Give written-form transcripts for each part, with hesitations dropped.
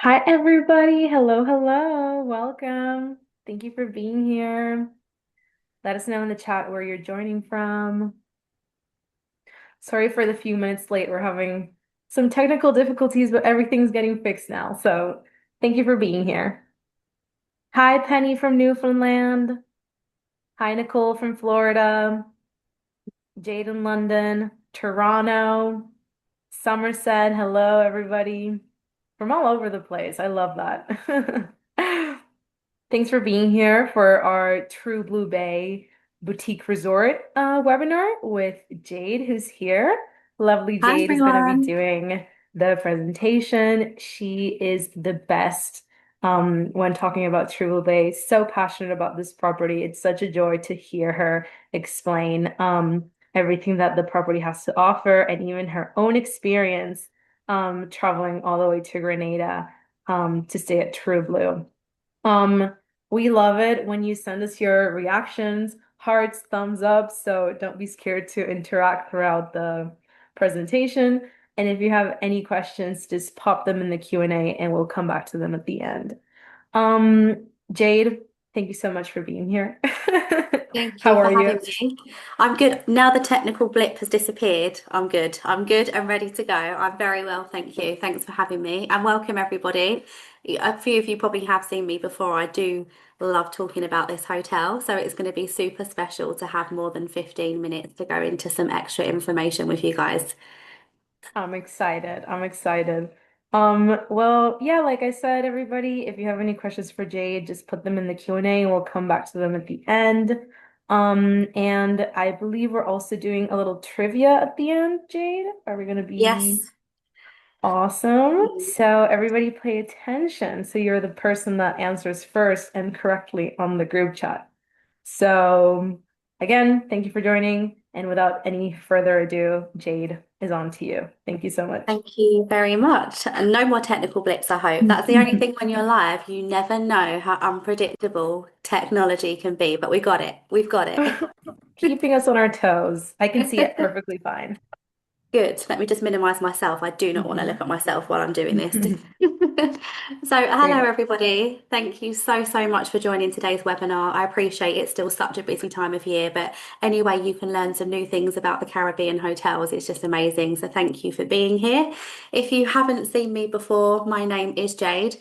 Hi, everybody. Hello, hello. Welcome. Thank you for being here. Let us know in the chat where you're joining from. Sorry for the few minutes late. We're having some technical difficulties, but everything's getting fixed now. So thank you for being here. Hi, Penny from Newfoundland. Hi, Nicole from Florida. Jade in London. Toronto. Somerset. Hello, everybody. From all over the place. I love that. Thanks for being here for our True Blue Bay Boutique Resort webinar with Jade, who's here. Lovely Hi Jade is going to be everyone. doing the presentation. She is the best when talking about True Blue Bay. So passionate about this property. It's such a joy to hear her explain everything that the property has to offer and even her own experience traveling all the way to Grenada to stay at True Blue. Um, we love it when you send us your reactions, hearts, thumbs up. So don't be scared to interact throughout the presentation. And if you have any questions, just pop them in the Q&A and we'll come back to them at the end. Jade, thank you so much for being here. Thank How you for are having you? me. I'm good. Now the technical blip has disappeared. I'm good. I'm good and ready to go. I'm very well, thank you. Thanks for having me and welcome everybody. A few of you probably have seen me before. I do love talking about this hotel, so it's going to be super special to have more than 15 minutes to go into some extra information with you guys. I'm excited. I'm excited. Well, yeah, like I said, everybody, if you have any questions for Jade, just put them in the Q&A and we'll come back to them at the end. And I believe we're also doing a little trivia at the end, Jade. Are we gonna be Yes. awesome? So everybody pay attention. So you're the person that answers first and correctly on the group chat. So again, thank you for joining. And without any further ado, Jade is on to you. Thank you so much. Thank you very much. And no more technical blips, I hope. That's the only thing when you're live, you never know how unpredictable technology can be, but we got it. We've got it. Keeping us on our toes. I can see it perfectly fine. Good. Let me just minimize myself. I do not want to look at myself while I'm doing this. So, hello Great. everybody. Thank you so much for joining today's webinar. I appreciate it's still such a busy time of year, but anyway, you can learn some new things about the Caribbean hotels. It's just amazing. So, thank you for being here. If you haven't seen me before, my name is Jade.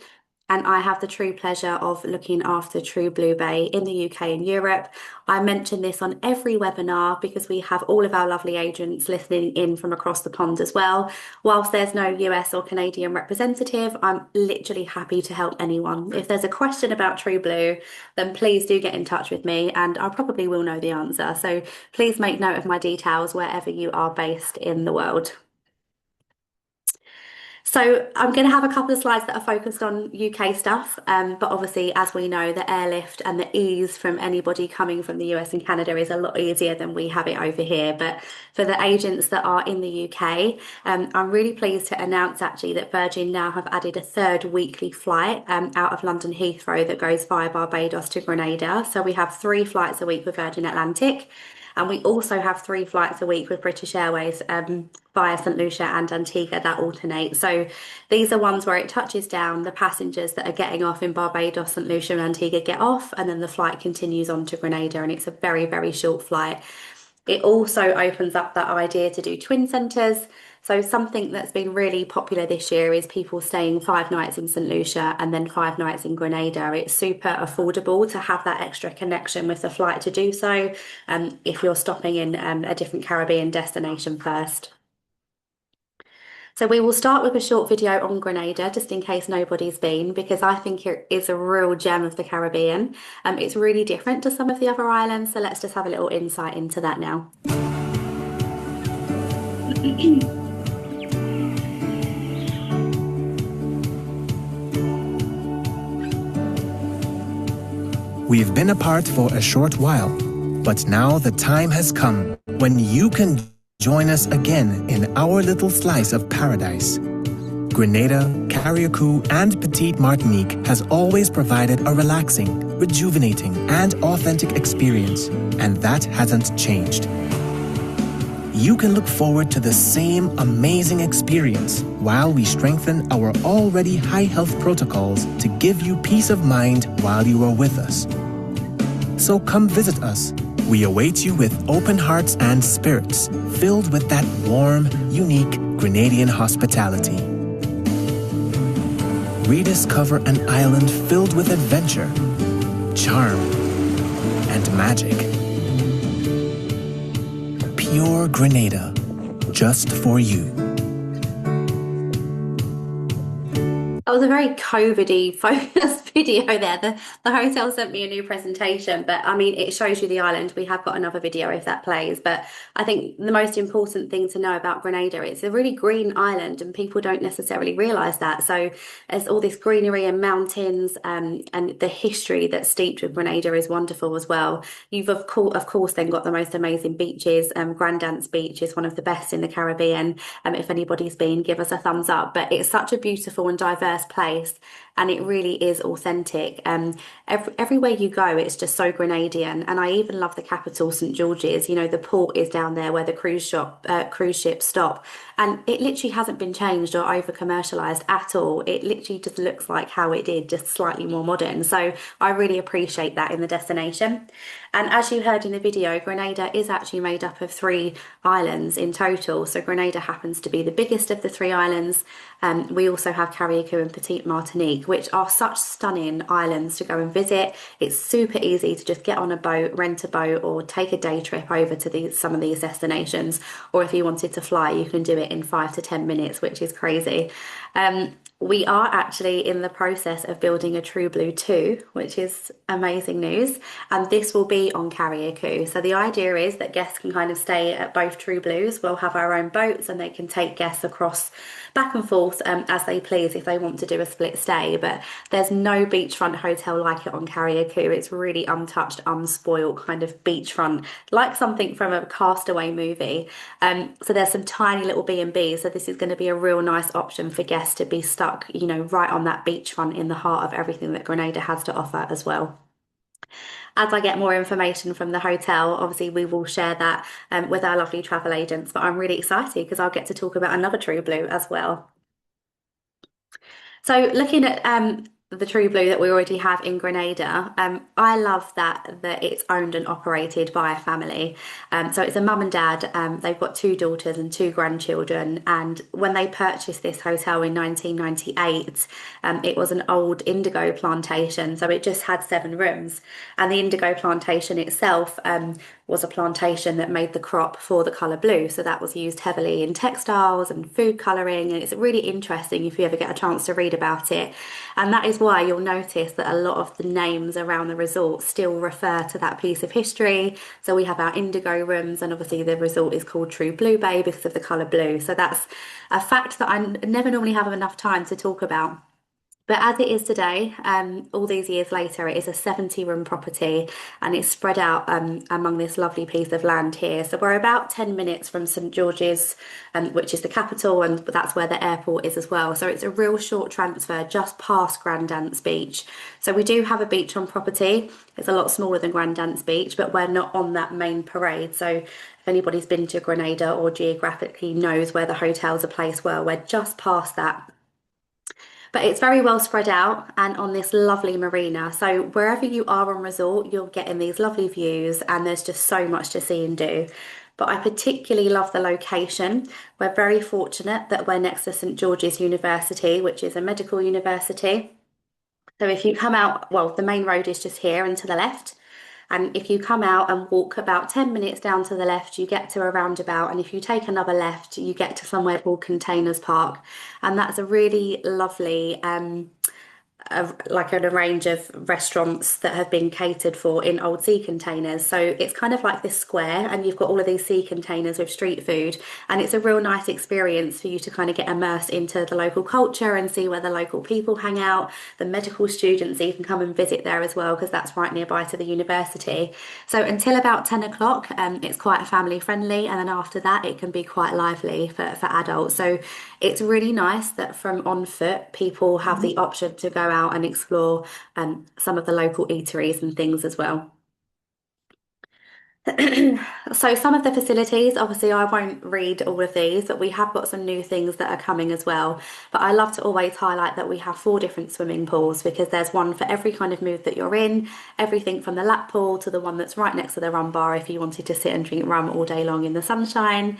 And I have the true pleasure of looking after True Blue Bay in the UK and Europe. I mention this on every webinar because we have all of our lovely agents listening in from across the pond as well. Whilst there's no US or Canadian representative, I'm literally happy to help anyone. If there's a question about True Blue, then please do get in touch with me and I probably will know the answer. So please make note of my details wherever you are based in the world. So I'm going to have a couple of slides that are focused on UK stuff, but obviously, as we know, the airlift and the ease from anybody coming from the US and Canada is a lot easier than we have it over here. But for the agents that are in the UK, I'm really pleased to announce actually that Virgin now have added a third weekly flight out of London Heathrow that goes via Barbados to Grenada. So we have 3 flights a week with Virgin Atlantic. And we also have 3 flights a week with British Airways via St. Lucia and Antigua that alternate. So these are ones where it touches down, the passengers that are getting off in Barbados, St. Lucia, and Antigua get off, and then the flight continues on to Grenada, and it's a very short flight. It also opens up that idea to do twin centres. So something that's been really popular this year is people staying 5 nights in St. Lucia and then 5 nights in Grenada. It's super affordable to have that extra connection with the flight to do so, if you're stopping in a different Caribbean destination first. So we will start with a short video on Grenada, just in case nobody's been, because I think it is a real gem of the Caribbean. It's really different to some of the other islands, so let's just have a little insight into that now. We've been apart for a short while, but now the time has come when you can join us again in our little slice of paradise. Grenada, Carriacou, and Petite Martinique has always provided a relaxing, rejuvenating, and authentic experience, and that hasn't changed. you can look forward to the same amazing experience while we strengthen our already high health protocols to give you peace of mind while you are with us. So come visit us. We await you with open hearts and spirits, filled with that warm, unique Grenadian hospitality. Rediscover an island filled with adventure, charm, and magic. Pure Grenada, just for you. That was a very COVID-y focused video there. The hotel sent me a new presentation, but I mean, it shows you the island. We have got another video if that plays, but I think the most important thing to know about Grenada, it's a really green island and people don't necessarily realise that. So there's all this greenery and mountains, and the history that's steeped with Grenada is wonderful as well. You've of course then got the most amazing beaches. Grandance Beach is one of the best in the Caribbean. If anybody's been, give us a thumbs up. But it's such a beautiful and diverse place, and it really is authentic. Everywhere you go, it's just so Grenadian. And I even love the capital, St George's. You know, the port is down there where the cruise ships stop, and it literally hasn't been changed or over commercialized at all. It literally just looks like how it did, just slightly more modern. So I really appreciate that in the destination. And as you heard in the video, Grenada is actually made up of 3 islands in total. So Grenada happens to be the biggest of the 3 islands. We also have Carriacou and Petite Martinique, which are such stunning islands to go and visit. It's super easy to just get on a boat, rent a boat, or take a day trip over to some of these destinations. Or if you wanted to fly, you can do it in 5 to 10 minutes, which is crazy. We are actually in the process of building a True Blue 2, which is amazing news. And this will be on Carriacou. So the idea is that guests can kind of stay at both True Blues. We'll have our own boats and they can take guests across back and forth as they please if they want to do a split stay. But there's no beachfront hotel like it on Carriacou. It's really untouched, unspoiled kind of beachfront, like something from a Castaway movie. So there's some tiny little B&Bs. So this is going to be a real nice option for guests to be stuck, you know, right on that beachfront in the heart of everything that Grenada has to offer as well. As I get more information from the hotel, obviously we will share that with our lovely travel agents, but I'm really excited because I'll get to talk about another True Blue as well. So looking at the True Blue that we already have in Grenada, I love that it's owned and operated by a family. So it's a mum and dad. They've got 2 daughters and 2 grandchildren. And when they purchased this hotel in 1998, it was an old indigo plantation. So it just had 7 rooms. And the indigo plantation itself was a plantation that made the crop for the colour blue. So that was used heavily in textiles and food colouring. And it's really interesting if you ever get a chance to read about it. And that is why you'll notice that a lot of the names around the resort still refer to that piece of history. So we have our indigo rooms, and obviously the resort is called True Blue Bay because of the colour blue. So that's a fact that I never normally have enough time to talk about. But as it is today, all these years later, it is a 70-room property and it's spread out among this lovely piece of land here. So we're about 10 minutes from St George's, which is the capital, and that's where the airport is as well. So it's a real short transfer just past Grandance Beach. So we do have a beach on property. It's a lot smaller than Grandance Beach, but we're not on that main parade. So if anybody's been to Grenada or geographically knows where the hotels are placed, well, we're just past that. But it's very well spread out and on this lovely marina. So wherever you are on resort, you're getting these lovely views and there's just so much to see and do. But I particularly love the location. We're very fortunate that we're next to St George's University, which is a medical university. So if you come out, well, the main road is just here and to the left. And if you come out and walk about 10 minutes down to the left, you get to a roundabout. And if you take another left, you get to somewhere called Containers Park. And that's a really lovely like a range of restaurants that have been catered for in old sea containers. So it's kind of like this square and you've got all of these sea containers with street food, and it's a real nice experience for you to kind of get immersed into the local culture and see where the local people hang out. The medical students even come and visit there as well because that's right nearby to the university. So until about 10 o'clock it's quite family friendly, and then after that it can be quite lively for adults. So it's really nice that from on foot people have the option to go out and explore some of the local eateries and things as well. So some of the facilities, obviously I won't read all of these, but we have got some new things that are coming as well. But I love to always highlight that we have four different swimming pools because there's one for every kind of mood that you're in, everything from the lap pool to the one that's right next to the rum bar if you wanted to sit and drink rum all day long in the sunshine.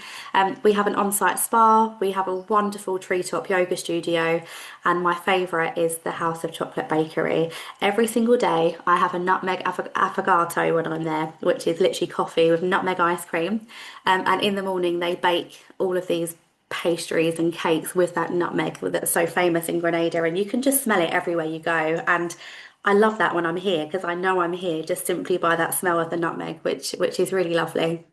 We have an on-site spa, we have a wonderful treetop yoga studio, and my favourite is the House of Chocolate Bakery. Every single day, I have a nutmeg affogato when I'm there, which is literally coffee with nutmeg ice cream. And in the morning, they bake all of these pastries and cakes with that nutmeg that's so famous in Grenada, and you can just smell it everywhere you go. And I love that when I'm here because I know I'm here just simply by that smell of the nutmeg, which is really lovely.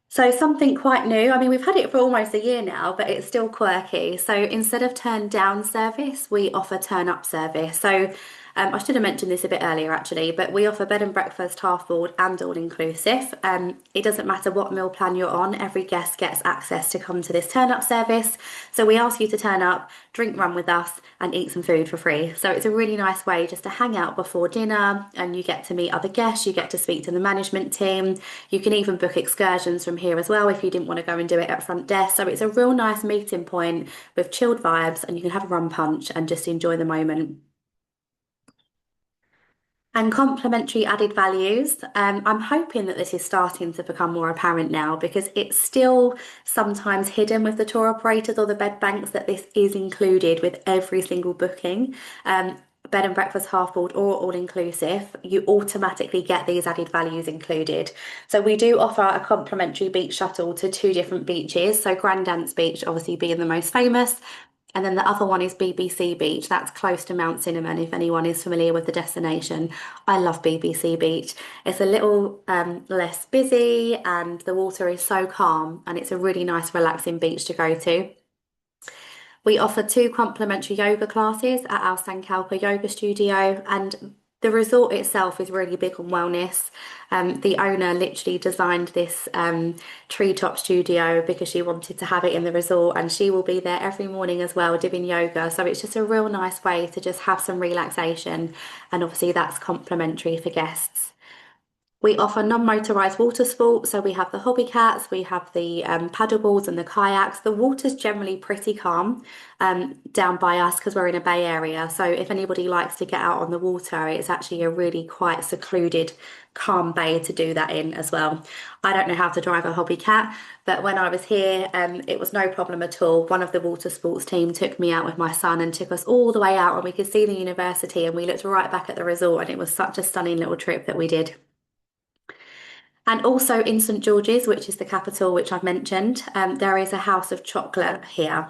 So something quite new. I mean, we've had it for almost a year now, but it's still quirky. So instead of turn down service, we offer turn up service. So I should have mentioned this a bit earlier actually, but we offer bed and breakfast, half board and all inclusive. It doesn't matter what meal plan you're on, every guest gets access to come to this turn up service. So we ask you to turn up, drink rum with us and eat some food for free. So it's a really nice way just to hang out before dinner and you get to meet other guests, you get to speak to the management team. You can even book excursions from here as well if you didn't want to go and do it at front desk. So it's a real nice meeting point with chilled vibes and you can have a rum punch and just enjoy the moment. And complementary added values. I'm hoping that this is starting to become more apparent now because it's still sometimes hidden with the tour operators or the bed banks that this is included with every single booking. Bed and breakfast, half board or all inclusive, you automatically get these added values included. So we do offer a complimentary beach shuttle to two different beaches. So Grandance Beach, obviously being the most famous, and then the other one is BBC Beach. That's close to Mount Cinnamon, if anyone is familiar with the destination. I love BBC Beach. It's a little less busy and the water is so calm and it's a really nice relaxing beach to go to. We offer two complimentary yoga classes at our Sankalpa Yoga Studio, and the resort itself is really big on wellness. The owner literally designed this treetop studio because she wanted to have it in the resort, and she will be there every morning as well doing yoga. So it's just a real nice way to just have some relaxation, and obviously that's complimentary for guests. We offer non-motorised water sports, so we have the hobby cats, we have the paddle boards and the kayaks. The water's generally pretty calm down by us because we're in a bay area. So if anybody likes to get out on the water, it's actually a really quite secluded, calm bay to do that in as well. I don't know how to drive a hobby cat, but when I was here, it was no problem at all. One of the water sports team took me out with my son and took us all the way out, and we could see the university, and we looked right back at the resort, and it was such a stunning little trip that we did. And also in St George's, which is the capital, which I've mentioned, there is a house of chocolate here,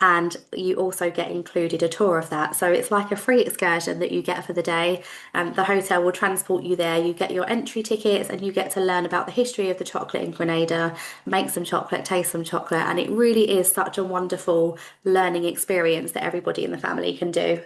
and you also get included a tour of that. So it's like a free excursion that you get for the day. The hotel will transport you there. You get your entry tickets, and you get to learn about the history of the chocolate in Grenada, make some chocolate, taste some chocolate, and it really is such a wonderful learning experience that everybody in the family can do.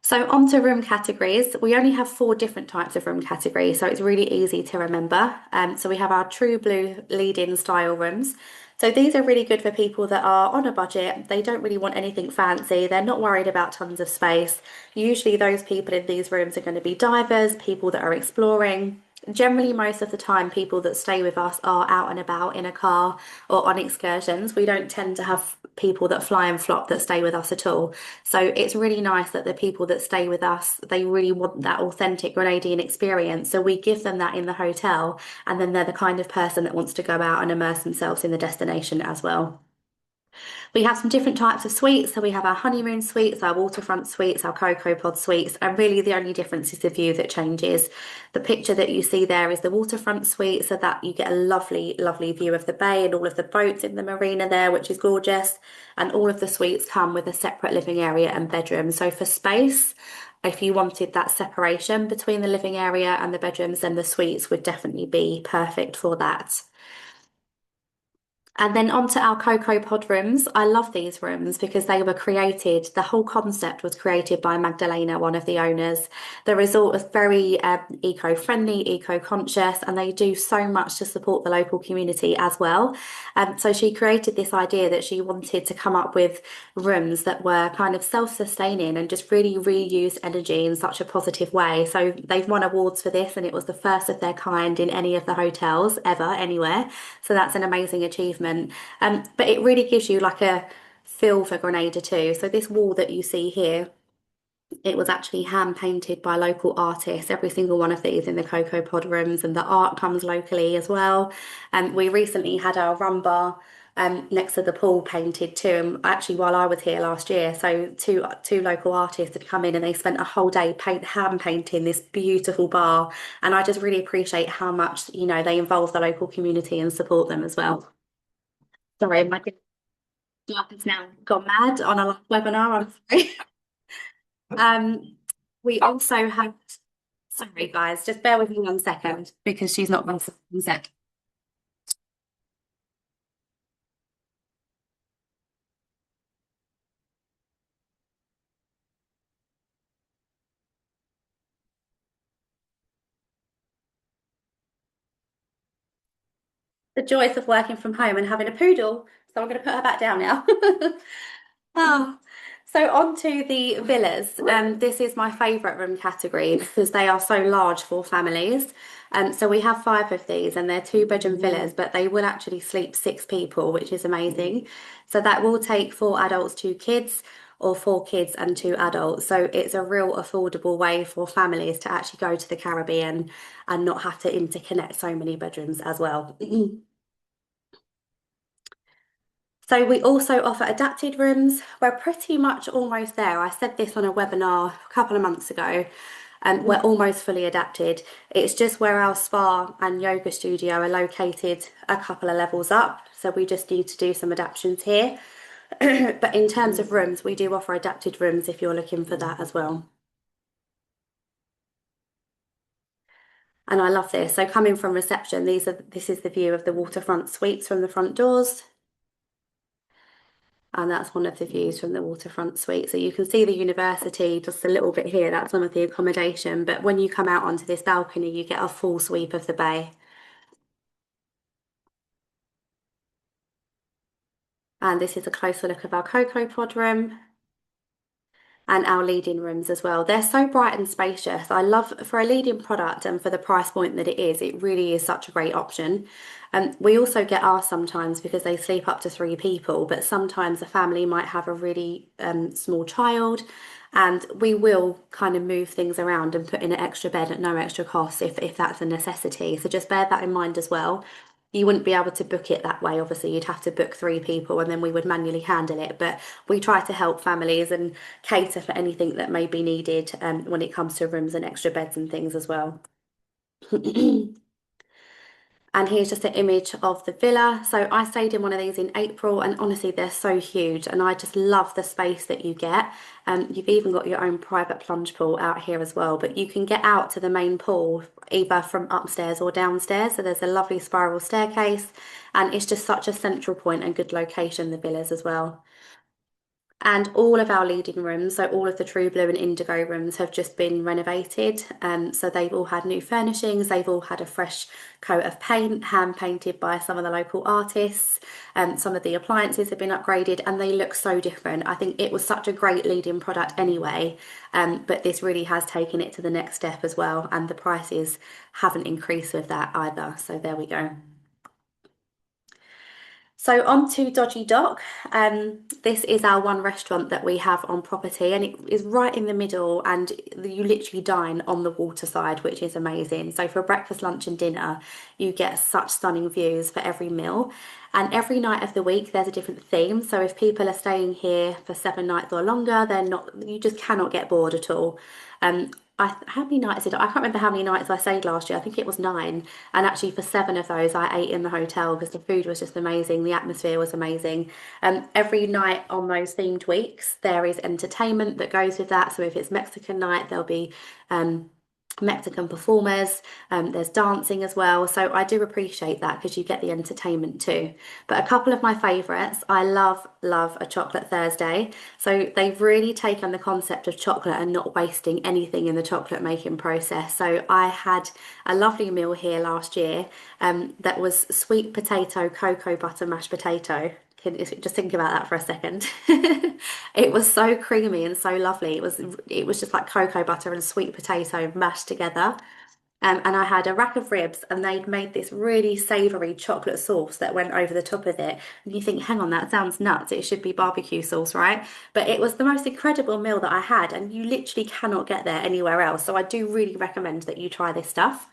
So on to room categories. We only have four different types of room categories, so it's really easy to remember. So we have our true blue lead-in style rooms. So these are really good for people that are on a budget. They don't really want anything fancy. They're not worried about tons of space. Usually those people in these rooms are going to be divers, people that are exploring. Generally, most of the time, people that stay with us are out and about in a car or on excursions. We don't tend to have people that fly and flop that stay with us at all. So it's really nice that the people that stay with us, they really want that authentic Grenadian experience. So we give them that in the hotel, and then they're the kind of person that wants to go out and immerse themselves in the destination as well. We have some different types of suites. So we have our honeymoon suites, our waterfront suites, our cocoa pod suites, and really the only difference is the view that changes. The picture that you see there is the waterfront suite, so that you get a lovely, lovely view of the bay and all of the boats in the marina there, which is gorgeous. And all of the suites come with a separate living area and bedroom. So for space, if you wanted that separation between the living area and the bedrooms, then the suites would definitely be perfect for that. And then onto our Cocoa Pod rooms. I love these rooms because they were created, the whole concept was created by Magdalena, one of the owners. The resort is very eco-friendly, eco-conscious, and they do so much to support the local community as well. So she created this idea that she wanted to come up with rooms that were kind of self-sustaining and just really reuse energy in such a positive way. So they've won awards for this, and it was the first of their kind in any of the hotels ever, anywhere. So that's an amazing achievement. But it really gives you like a feel for Grenada too. So this wall that you see here, it was actually hand painted by local artists, every single one of these in the Cocoa Pod rooms, and the art comes locally as well. And we recently had our rum bar next to the pool painted too. And actually, while I was here last year, so two local artists had come in and they spent a whole day hand painting this beautiful bar. And I just really appreciate how much, they involve the local community and support them as well. Sorry, my staff has now gone mad on a live webinar. I'm sorry. We also have, sorry guys, just bear with me 1 second because she's not one sec. The joys of working from home and having a poodle. So I'm going to put her back down now. Oh, so on to the villas. This is my favourite room category because they are so large for families. So we have 5 of these and they're 2-bedroom villas, but they will actually sleep 6 people, which is amazing. So that will take 4 adults, 2 kids, or 4 kids and 2 adults. So it's a real affordable way for families to actually go to the Caribbean and not have to interconnect so many bedrooms as well. So we also offer adapted rooms. We're pretty much almost there. I said this on a webinar a couple of months ago, and we're almost fully adapted. It's just where our spa and yoga studio are located a couple of levels up. So we just need to do some adaptations here. But in terms of rooms, we do offer adapted rooms if you're looking for that as well. And I love this. So coming from reception, this is the view of the waterfront suites from the front doors. And that's one of the views from the waterfront suite. So you can see the university just a little bit here. That's some of the accommodation. But when you come out onto this balcony, you get a full sweep of the bay. And this is a closer look of our Cocoa Pod room and our lead-in rooms as well. They're so bright and spacious. I love, for a lead-in product and for the price point that it really is such a great option. We also get asked sometimes because they sleep up to 3 people, but sometimes a family might have a really small child, and we will kind of move things around and put in an extra bed at no extra cost if that's a necessity. So just bear that in mind as well. You wouldn't be able to book it that way. Obviously, you'd have to book 3 people and then we would manually handle it. But we try to help families and cater for anything that may be needed when it comes to rooms and extra beds and things as well. And here's just an image of the villa. So I stayed in one of these in April, and honestly, they're so huge. And I just love the space that you get. You've even got your own private plunge pool out here as well. But you can get out to the main pool either from upstairs or downstairs. So there's a lovely spiral staircase, and it's just such a central point and good location, the villas as well. And all of our leading rooms, so all of the True Blue and Indigo rooms have just been renovated. So they've all had new furnishings, they've all had a fresh coat of paint, hand painted by some of the local artists. Some of the appliances have been upgraded and they look so different. I think it was such a great leading product anyway, but this really has taken it to the next step as well. And the prices haven't increased with that either. So there we go. So on to Dodgy Dock. This is our one restaurant that we have on property, and it is right in the middle, and you literally dine on the waterside, which is amazing. So for breakfast, lunch and dinner, you get such stunning views for every meal. And every night of the week, there's a different theme. So if people are staying here for 7 nights or longer, you just cannot get bored at all. How many nights did I can't remember how many nights I stayed last year. I think it was 9. And actually for 7 of those, I ate in the hotel because the food was just amazing. The atmosphere was amazing. Every night on those themed weeks, there is entertainment that goes with that. So if it's Mexican night, there'll be Mexican performers. There's dancing as well. So I do appreciate that because you get the entertainment too. But a couple of my favourites, I love a chocolate Thursday. So they've really taken the concept of chocolate and not wasting anything in the chocolate making process. So I had a lovely meal here last year that was sweet potato, cocoa butter mashed potato. Just think about that for a second. It was so creamy and so lovely. It was just like cocoa butter and sweet potato mashed together. And I had a rack of ribs, and they'd made this really savoury chocolate sauce that went over the top of it. And you think, hang on, that sounds nuts. It should be barbecue sauce, right? But it was the most incredible meal that I had, and you literally cannot get there anywhere else. So I do really recommend that you try this stuff.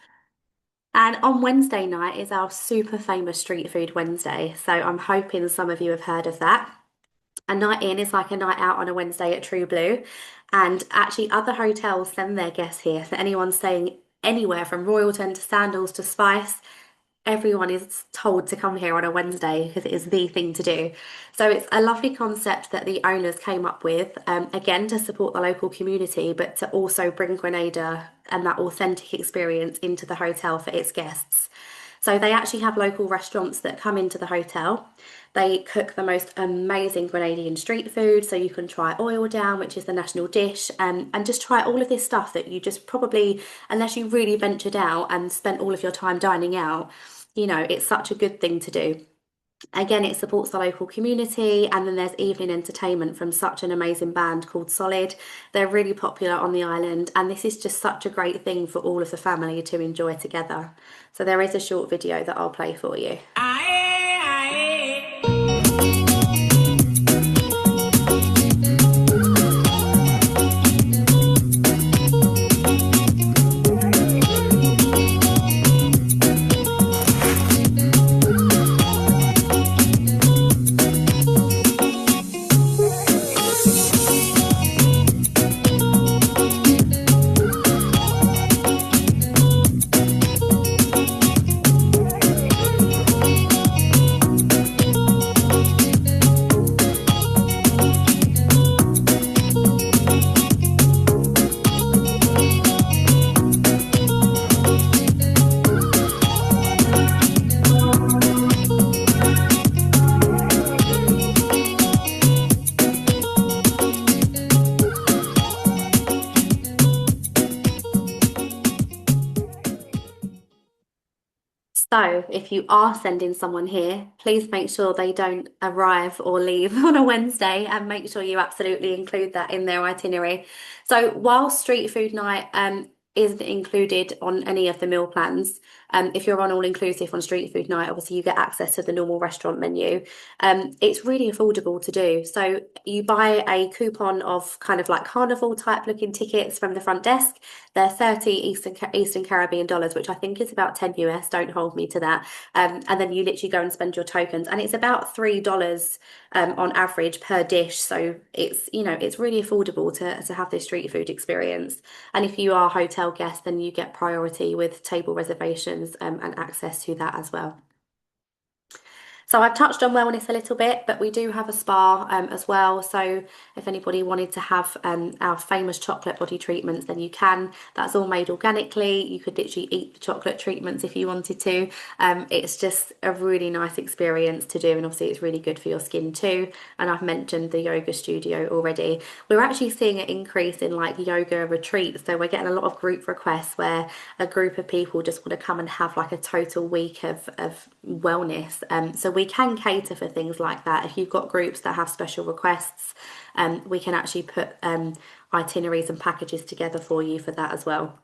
And on Wednesday night is our super famous Street Food Wednesday. So I'm hoping some of you have heard of that. A night in is like a night out on a Wednesday at True Blue. And actually, other hotels send their guests here. So anyone staying anywhere from Royalton to Sandals to Spice, everyone is told to come here on a Wednesday because it is the thing to do. So it's a lovely concept that the owners came up with, again, to support the local community, but to also bring Grenada and that authentic experience into the hotel for its guests. So they actually have local restaurants that come into the hotel. They cook the most amazing Grenadian street food. So you can try oil down, which is the national dish, and just try all of this stuff that you just probably, unless you really ventured out and spent all of your time dining out, it's such a good thing to do. Again, it supports the local community, and then there's evening entertainment from such an amazing band called Solid. They're really popular on the island, and this is just such a great thing for all of the family to enjoy together. So there is a short video that I'll play for you. So, if you are sending someone here, please make sure they don't arrive or leave on a Wednesday, and make sure you absolutely include that in their itinerary. So, while street food night isn't included on any of the meal plans, if you're on all inclusive on street food night, obviously you get access to the normal restaurant menu. It's really affordable to do. So, you buy a coupon of kind of like carnival type looking tickets from the front desk. They're 30 Eastern Caribbean dollars, which I think is about 10 US. Don't hold me to that. And then you literally go and spend your tokens, and it's about $3 on average per dish. So it's really affordable to have this street food experience. And if you are a hotel guest, then you get priority with table reservations and access to that as well. So I've touched on wellness a little bit, but we do have a spa as well. So if anybody wanted to have our famous chocolate body treatments, then you can. That's all made organically. You could literally eat the chocolate treatments if you wanted to. It's just a really nice experience to do, and obviously it's really good for your skin too. And I've mentioned the yoga studio already. We're actually seeing an increase in like yoga retreats. So we're getting a lot of group requests where a group of people just want to come and have like a total week of wellness. So we can cater for things like that. If you've got groups that have special requests, we can actually put itineraries and packages together for you for that as well.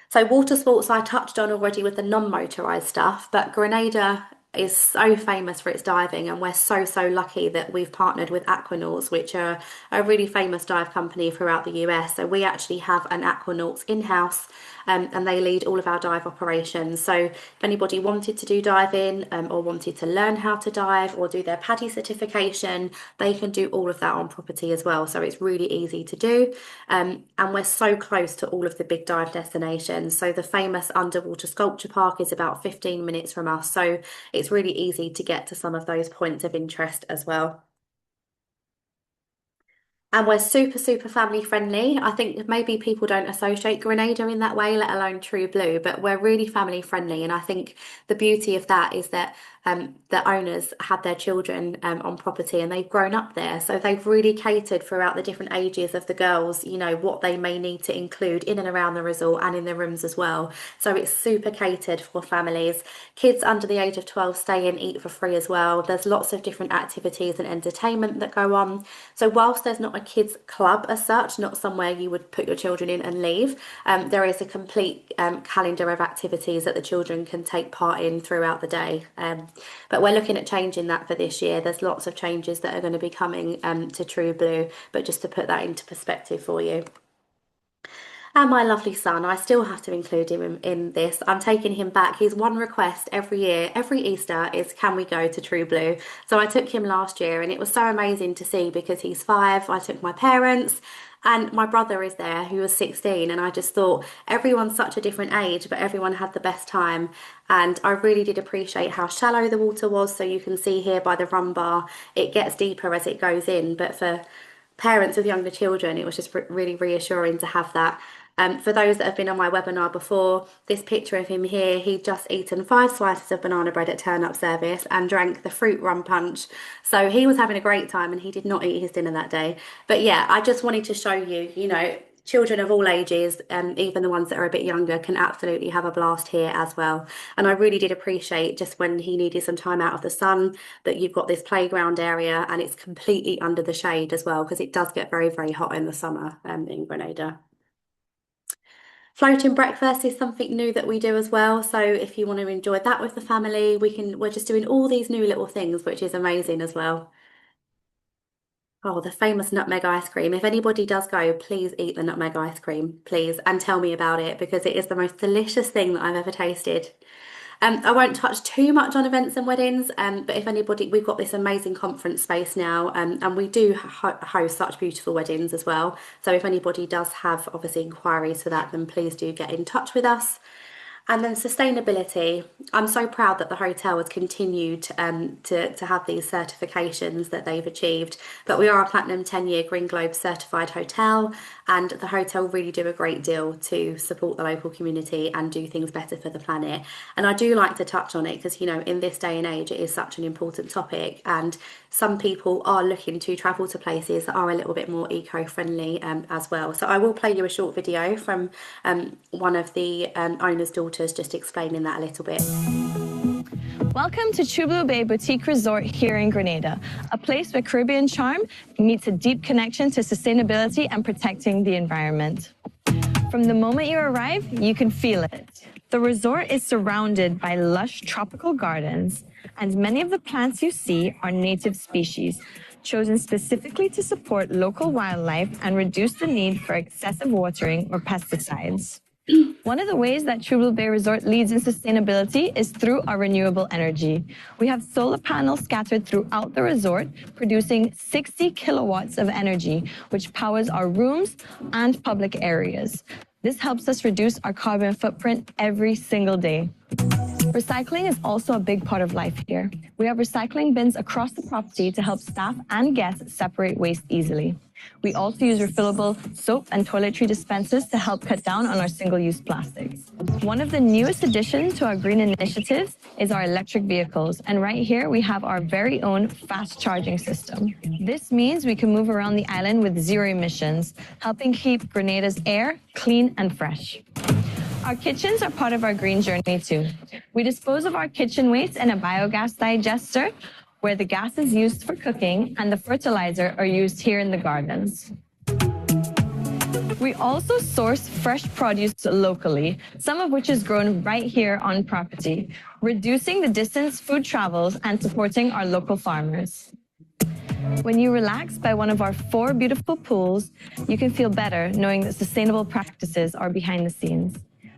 So water sports I touched on already with the non-motorized stuff, but Grenada is so famous for its diving, and we're so lucky that we've partnered with Aquanauts, which are a really famous dive company throughout the US. So we actually have an Aquanauts in-house, and they lead all of our dive operations. So if anybody wanted to do diving or wanted to learn how to dive or do their PADI certification, they can do all of that on property as well. So it's really easy to do, and we're so close to all of the big dive destinations. So the famous underwater sculpture park is about 15 minutes from us. So it's really easy to get to some of those points of interest as well. And we're super, super family friendly. I think maybe people don't associate Grenada in that way, let alone True Blue, but we're really family friendly. And I think the beauty of that is that the owners had their children on property and they've grown up there. So they've really catered throughout the different ages of the girls, you know, what they may need to include in and around the resort and in the rooms as well. So it's super catered for families. Kids under the age of 12 stay and eat for free as well. There's lots of different activities and entertainment that go on. So whilst there's not a kids club as such, not somewhere you would put your children in and leave, there is a complete calendar of activities that the children can take part in throughout the day. But we're looking at changing that for this year. There's lots of changes that are going to be coming to True Blue, but just to put that into perspective for you. And my lovely son, I still have to include him in this. I'm taking him back. His one request every year, every Easter, is can we go to True Blue? So I took him last year and it was so amazing to see because he's 5. I took my parents and my brother is there who was 16. And I just thought everyone's such a different age, but everyone had the best time. And I really did appreciate how shallow the water was. So you can see here by the rum bar, it gets deeper as it goes in. But for parents with younger children, it was just really reassuring to have that. For those that have been on my webinar before, this picture of him here, he'd just eaten 5 slices of banana bread at turn-up service and drank the fruit rum punch. So he was having a great time and he did not eat his dinner that day. But yeah, I just wanted to show you, you know, children of all ages, even the ones that are a bit younger, can absolutely have a blast here as well. And I really did appreciate just when he needed some time out of the sun that you've got this playground area and it's completely under the shade as well, because it does get very hot in the summer in Grenada. Floating breakfast is something new that we do as well. So if you want to enjoy that with the family, we're just doing all these new little things, which is amazing as well. Oh, the famous nutmeg ice cream. If anybody does go, please eat the nutmeg ice cream, please, and tell me about it because it is the most delicious thing that I've ever tasted. I won't touch too much on events and weddings, but if anybody, we've got this amazing conference space now, and we do host such beautiful weddings as well. So if anybody does have obviously inquiries for that, then please do get in touch with us. And then sustainability. I'm so proud that the hotel has continued to have these certifications that they've achieved. But we are a Platinum 10-year Green Globe certified hotel, and the hotel really do a great deal to support the local community and do things better for the planet. And I do like to touch on it because, you know, in this day and age, it is such an important topic. And some people are looking to travel to places that are a little bit more eco-friendly as well. So I will play you a short video from one of the owner's daughters just explaining that a little bit. Welcome to True Blue Bay Boutique Resort here in Grenada, a place where Caribbean charm meets a deep connection to sustainability and protecting the environment. From the moment you arrive, you can feel it. The resort is surrounded by lush tropical gardens, and many of the plants you see are native species, chosen specifically to support local wildlife and reduce the need for excessive watering or pesticides. One of the ways that True Blue Bay Resort leads in sustainability is through our renewable energy. We have solar panels scattered throughout the resort, producing 60 kilowatts of energy, which powers our rooms and public areas. This helps us reduce our carbon footprint every single day. Recycling is also a big part of life here. We have recycling bins across the property to help staff and guests separate waste easily. We also use refillable soap and toiletry dispensers to help cut down on our single-use plastics. One of the newest additions to our green initiatives is our electric vehicles. And right here, we have our very own fast charging system. This means we can move around the island with zero emissions, helping keep Grenada's air clean and fresh. Our kitchens are part of our green journey too. We dispose of our kitchen waste in a biogas digester, where the gas is used for cooking and the fertilizer are used here in the gardens. We also source fresh produce locally, some of which is grown right here on property, reducing the distance food travels and supporting our local farmers. When you relax by one of our 4 beautiful pools, you can feel better knowing that sustainable practices are behind the scenes.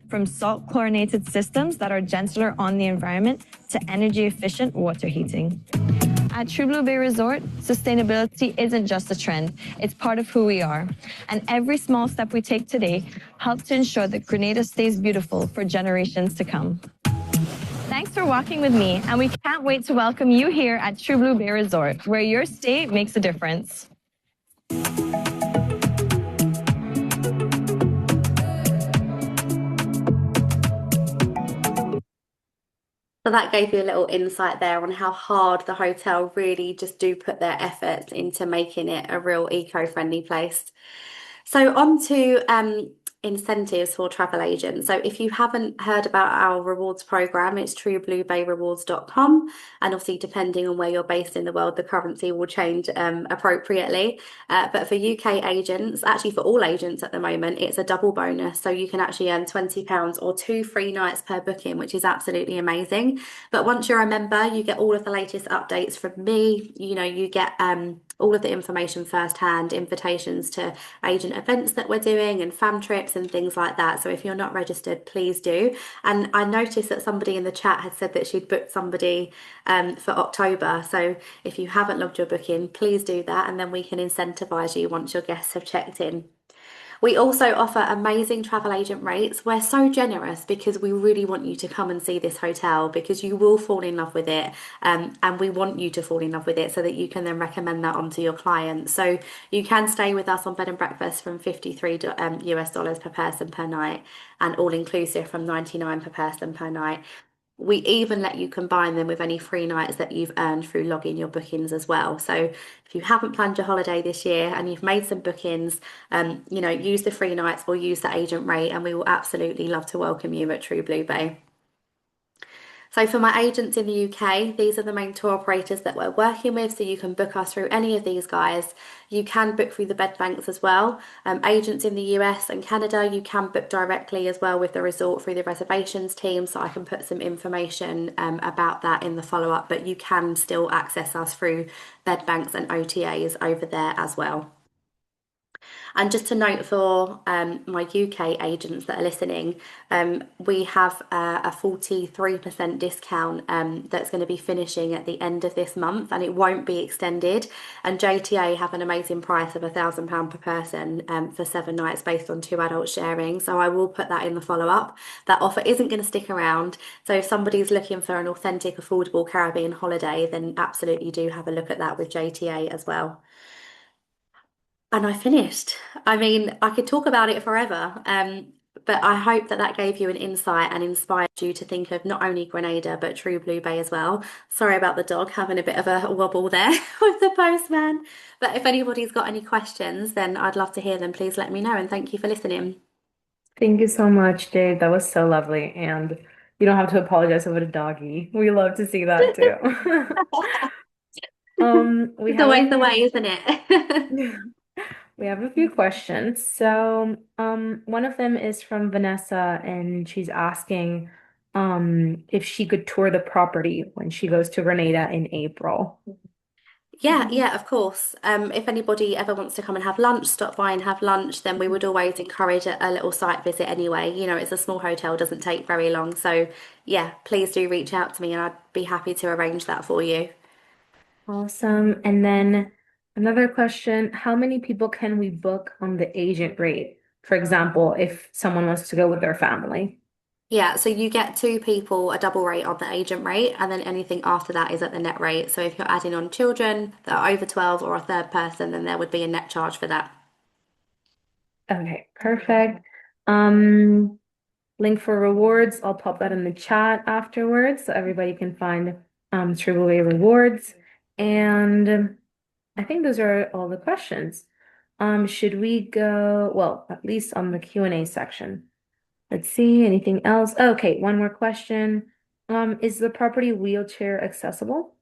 From salt chlorinated systems that are gentler on the environment to energy efficient water heating. At True Blue Bay Resort, sustainability isn't just a trend, it's part of who we are. And every small step we take today helps to ensure that Grenada stays beautiful for generations to come. Thanks for walking with me, and we can't wait to welcome you here at True Blue Bay Resort, where your stay makes a difference. So that gave you a little insight there on how hard the hotel really just do put their efforts into making it a real eco-friendly place. So on to incentives for travel agents. So if you haven't heard about our rewards program, it's truebluebayrewards.com. And obviously, depending on where you're based in the world, the currency will change appropriately. But for UK agents, actually for all agents at the moment, it's a double bonus. So you can actually earn £20 or 2 free nights per booking, which is absolutely amazing. But once you're a member, you get all of the latest updates from me. You get all of the information firsthand, invitations to agent events that we're doing and fam trips and things like that. So if you're not registered, please do. And I noticed that somebody in the chat had said that she'd booked somebody for October. So if you haven't logged your booking, please do that, and then we can incentivize you once your guests have checked in. We also offer amazing travel agent rates. We're so generous because we really want you to come and see this hotel because you will fall in love with it. And we want you to fall in love with it so that you can then recommend that onto your clients. So you can stay with us on bed and breakfast from 53 US dollars per person per night and all inclusive from 99 per person per night. We even let you combine them with any free nights that you've earned through logging your bookings as well. So if you haven't planned your holiday this year and you've made some bookings, use the free nights or use the agent rate, and we will absolutely love to welcome you at True Blue Bay. So for my agents in the UK, these are the main tour operators that we're working with. So you can book us through any of these guys. You can book through the bed banks as well. Agents in the US and Canada, you can book directly as well with the resort through the reservations team. So I can put some information about that in the follow-up, but you can still access us through bed banks and OTAs over there as well. And just to note for my UK agents that are listening, we have a 43% discount that's going to be finishing at the end of this month, and it won't be extended. And JTA have an amazing price of £1,000 per person for 7 nights based on 2 adults sharing. So I will put that in the follow-up. That offer isn't going to stick around. So if somebody's looking for an authentic, affordable Caribbean holiday, then absolutely do have a look at that with JTA as well. And I finished. I mean, I could talk about it forever, but I hope that that gave you an insight and inspired you to think of not only Grenada, but True Blue Bay as well. Sorry about the dog having a bit of a wobble there with the postman. But if anybody's got any questions, then I'd love to hear them. Please let me know, and thank you for listening. Thank you so much, Dave. That was so lovely. And you don't have to apologize over the doggy. We love to see that too. We It's have a always the few way, isn't it? we have a few questions. So, one of them is from Vanessa, and she's asking, if she could tour the property when she goes to Grenada in April. Yeah, of course. If anybody ever wants to come and have lunch, stop by and have lunch, then we would always encourage a little site visit anyway. It's a small hotel, doesn't take very long. So, yeah, please do reach out to me and I'd be happy to arrange that for you. Awesome. And then another question, how many people can we book on the agent rate? For example, if someone wants to go with their family. Yeah, so you get 2 people a double rate on the agent rate, and then anything after that is at the net rate. So if you're adding on children that are over 12 or a third person, then there would be a net charge for that. Okay, perfect. Um, Link for rewards, I'll pop that in the chat afterwards so everybody can find Triple rewards. And I think those are all the questions. Should we go, well, at least on the Q&A section. Let's see, anything else? Okay, one more question. Is the property wheelchair accessible?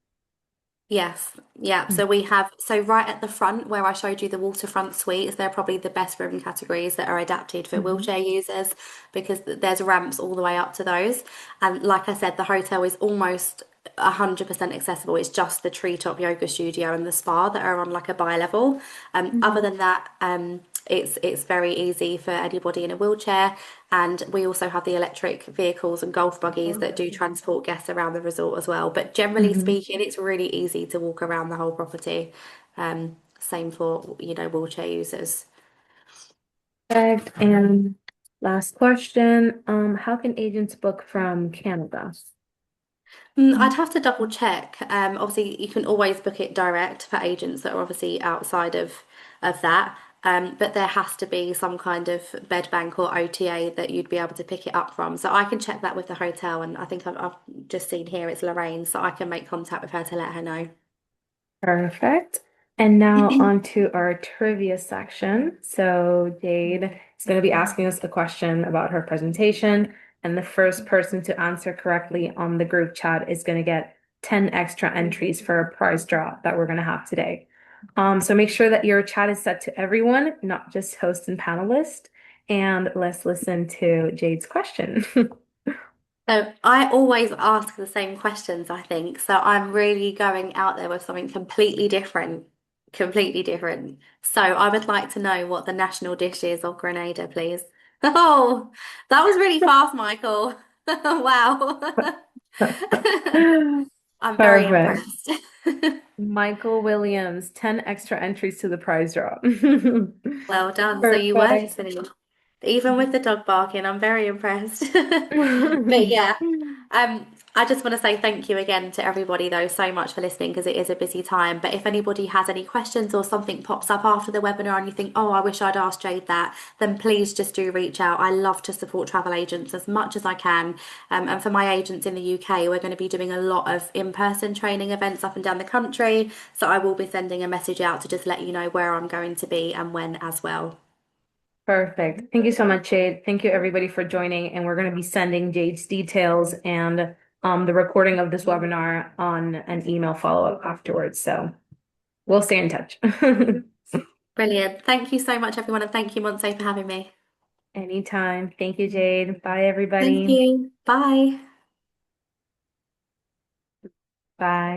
Yes, yeah. So right at the front where I showed you the waterfront suites, they're probably the best room categories that are adapted for wheelchair users because there's ramps all the way up to those. And like I said, the hotel is almost 100% accessible. It's just the treetop yoga studio and the spa that are on like a bi-level. Other than that, it's very easy for anybody in a wheelchair. And we also have the electric vehicles and golf buggies that do transport guests around the resort as well. But generally speaking, it's really easy to walk around the whole property. Same for, wheelchair users. Perfect. And last question, how can agents book from Canada? I'd have to double check. Obviously, you can always book it direct for agents that are obviously outside of that. but there has to be some kind of bed bank or OTA that you'd be able to pick it up from. So I can check that with the hotel, and I think I've just seen here it's Lorraine, so I can make contact with her to let her know. Perfect. And now on to our trivia section. So Jade is going to be asking us a question about her presentation, and the first person to answer correctly on the group chat is going to get 10 extra entries for a prize draw that we're going to have today. So make sure that your chat is set to everyone, not just host and panelist. And let's listen to Jade's question. So I always ask the same questions, I think. So I'm really going out there with something completely different, completely different. So I would like to know what the national dish is of Grenada, please. Oh, that was really fast, Michael. Wow. I'm very Perfect. impressed. Michael Williams, 10 extra entries to the prize draw. Well done. So you were Perfect. listening. Even with the dog barking, I'm very impressed. But yeah, I just want to say thank you again to everybody though so much for listening because it is a busy time. But if anybody has any questions or something pops up after the webinar and you think, oh, I wish I'd asked Jade that, then please just do reach out. I love to support travel agents as much as I can. And for my agents in the UK, we're going to be doing a lot of in-person training events up and down the country. So I will be sending a message out to just let you know where I'm going to be and when as well. Perfect. Thank you so much, Jade. Thank you everybody for joining. And we're going to be sending Jade's details and the recording of this webinar on an email follow-up afterwards. So we'll stay in touch. Brilliant. Thank you so much, everyone, and thank you, Monse, for having me. Anytime. Thank you, Jade. Bye, Thank everybody. you. Bye. Bye.